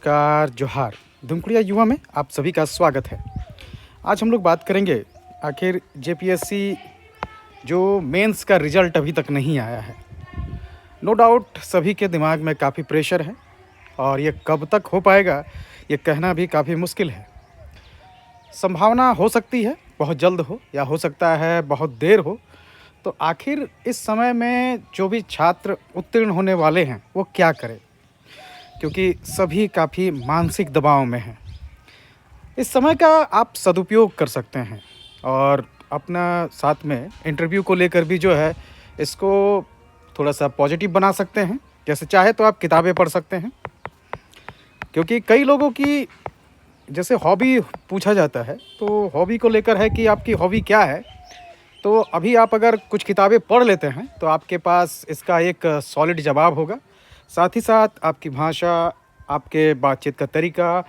नमस्कार जोहार धुमकुड़िया युवा में आप सभी का स्वागत है। आज हम लोग बात करेंगे आखिर जेपीएससी जो मेंस का रिजल्ट अभी तक नहीं आया है। नो डाउट सभी के दिमाग में काफ़ी प्रेशर है और ये कब तक हो पाएगा ये कहना भी काफ़ी मुश्किल है। संभावना हो सकती है बहुत जल्द हो या हो सकता है बहुत देर हो। तो आखिर इस समय में जो भी छात्र उत्तीर्ण होने वाले हैं वो क्या करें, क्योंकि सभी काफ़ी मानसिक दबाव में हैं। इस समय का आप सदुपयोग कर सकते हैं और अपना साथ में इंटरव्यू को लेकर भी जो है इसको थोड़ा सा पॉजिटिव बना सकते हैं। जैसे चाहे तो आप किताबें पढ़ सकते हैं, क्योंकि कई लोगों की जैसे हॉबी पूछा जाता है तो हॉबी को लेकर है कि आपकी हॉबी क्या है। तो अभी आप अगर कुछ किताबें पढ़ लेते हैं तो आपके पास इसका एक सॉलिड जवाब होगा। साथ ही साथ आपकी भाषा, आपके बातचीत का तरीका,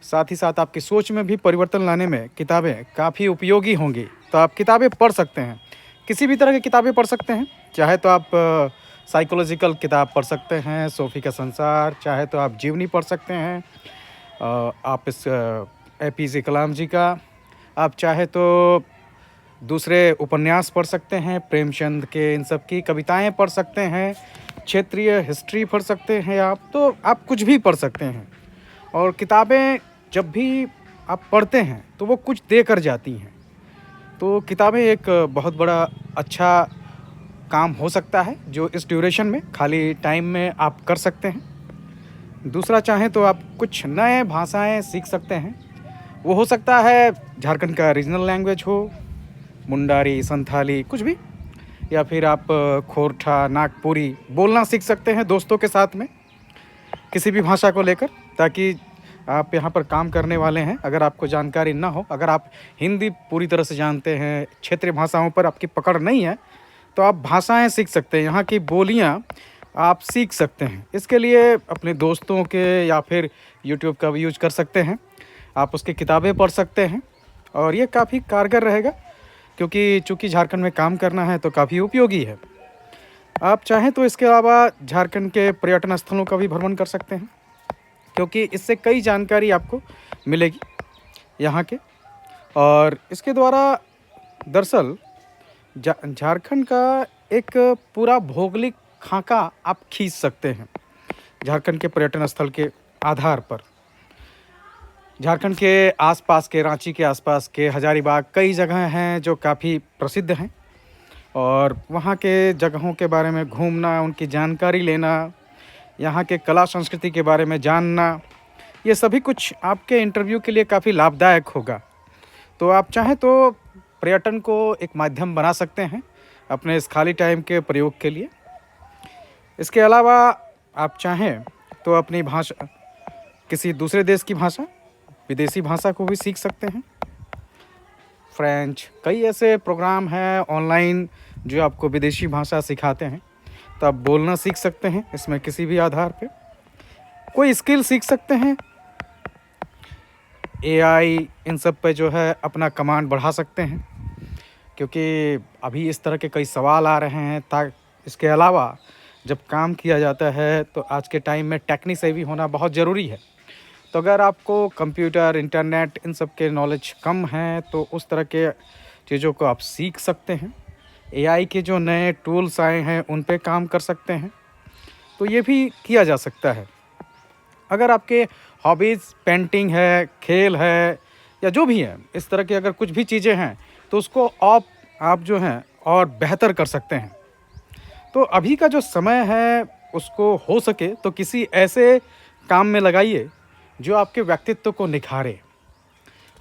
साथ ही साथ आपकी सोच में भी परिवर्तन लाने में किताबें काफ़ी उपयोगी होंगी। तो आप किताबें पढ़ सकते हैं, किसी भी तरह की किताबें पढ़ सकते हैं। चाहे तो आप साइकोलॉजिकल किताब पढ़ सकते हैं, सोफ़ी का संसार, चाहे तो आप जीवनी पढ़ सकते हैं, आप इस एपीजे कलाम जी का, आप चाहे तो दूसरे उपन्यास पढ़ सकते हैं, प्रेमचंद के इन सब की कविताएं पढ़ सकते हैं, क्षेत्रीय हिस्ट्री पढ़ सकते हैं। तो आप कुछ भी पढ़ सकते हैं। और किताबें जब भी आप पढ़ते हैं तो वो कुछ दे कर जाती हैं। तो किताबें एक बहुत बड़ा अच्छा काम हो सकता है जो इस ड्यूरेशन में खाली टाइम में आप कर सकते हैं। दूसरा चाहें तो आप कुछ नए भाषाएं सीख सकते हैं। वो हो सकता है झारखंड का रीजनल लैंग्वेज हो, मुंडारी, संथाली, कुछ भी, या फिर आप खोरठा, नागपुरी बोलना सीख सकते हैं दोस्तों के साथ में किसी भी भाषा को लेकर, ताकि आप यहाँ पर काम करने वाले हैं। अगर आपको जानकारी ना हो, अगर आप हिंदी पूरी तरह से जानते हैं, क्षेत्रीय भाषाओं पर आपकी पकड़ नहीं है, तो आप भाषाएं सीख सकते हैं, यहाँ की बोलियाँ आप सीख सकते हैं। इसके लिए अपने दोस्तों के या फिर यूट्यूब का भी यूज कर सकते हैं, आप उसकी किताबें पढ़ सकते हैं और ये काफ़ी कारगर रहेगा, क्योंकि चूँकि झारखंड में काम करना है तो काफ़ी उपयोगी है। आप चाहें तो इसके अलावा झारखंड के पर्यटन स्थलों का भी भ्रमण कर सकते हैं, क्योंकि इससे कई जानकारी आपको मिलेगी यहाँ के। और इसके द्वारा दरअसल झारखंड का एक पूरा भौगोलिक खाका आप खींच सकते हैं झारखंड के पर्यटन स्थल के आधार पर। झारखंड के आसपास के, रांची के आसपास के हजारीबाग, कई जगह हैं जो काफ़ी प्रसिद्ध हैं और वहाँ के जगहों के बारे में घूमना, उनकी जानकारी लेना, यहाँ के कला संस्कृति के बारे में जानना, ये सभी कुछ आपके इंटरव्यू के लिए काफ़ी लाभदायक होगा। तो आप चाहें तो पर्यटन को एक माध्यम बना सकते हैं अपने इस खाली टाइम के प्रयोग के लिए। इसके अलावा आप चाहें तो अपनी भाषा, किसी दूसरे देश की भाषा, विदेशी भाषा को भी सीख सकते हैं। फ्रेंच, कई ऐसे प्रोग्राम हैं ऑनलाइन जो आपको विदेशी भाषा सिखाते हैं, तो आप बोलना सीख सकते हैं इसमें किसी भी आधार पे। कोई स्किल सीख सकते हैं, एआई, इन सब पे जो है अपना कमांड बढ़ा सकते हैं, क्योंकि अभी इस तरह के कई सवाल आ रहे हैं। इसके अलावा जब काम किया जाता है तो आज के टाइम में टेक्निक सेवी होना बहुत ज़रूरी है। तो अगर आपको कंप्यूटर, इंटरनेट, इन सब के नॉलेज कम है तो उस तरह के चीज़ों को आप सीख सकते हैं। एआई के जो नए टूल्स आए हैं उन पे काम कर सकते हैं, तो ये भी किया जा सकता है। अगर आपके हॉबीज़ पेंटिंग है, खेल है, या जो भी है, इस तरह की अगर कुछ भी चीज़ें हैं तो उसको आप जो हैं और बेहतर कर सकते हैं। तो अभी का जो समय है उसको हो सके तो किसी ऐसे काम में लगाइए जो आपके व्यक्तित्व को निखारे।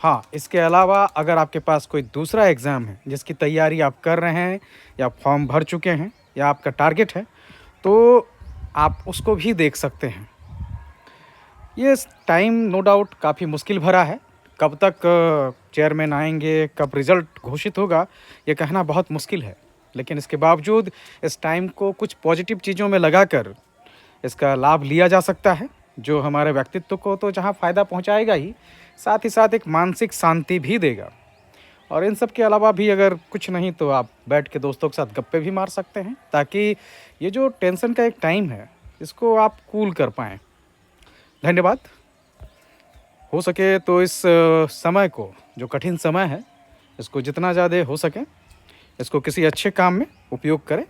हाँ, इसके अलावा अगर आपके पास कोई दूसरा एग्ज़ाम है जिसकी तैयारी आप कर रहे हैं या फॉर्म भर चुके हैं या आपका टारगेट है, तो आप उसको भी देख सकते हैं। ये टाइम नो डाउट काफ़ी मुश्किल भरा है। कब तक चेयरमैन आएंगे, कब रिज़ल्ट घोषित होगा, ये कहना बहुत मुश्किल है। लेकिन इसके बावजूद इस टाइम को कुछ पॉजिटिव चीज़ों में लगाकर इसका लाभ लिया जा सकता है, जो हमारे व्यक्तित्व को तो जहाँ फ़ायदा पहुँचाएगा ही, साथ ही साथ एक मानसिक शांति भी देगा। और इन सब के अलावा भी अगर कुछ नहीं तो आप बैठ के दोस्तों के साथ गप्पे भी मार सकते हैं, ताकि ये जो टेंशन का एक टाइम है इसको आप कूल कर पाएँ। धन्यवाद। हो सके तो इस समय को, जो कठिन समय है, इसको जितना ज़्यादा हो सके इसको किसी अच्छे काम में उपयोग करें।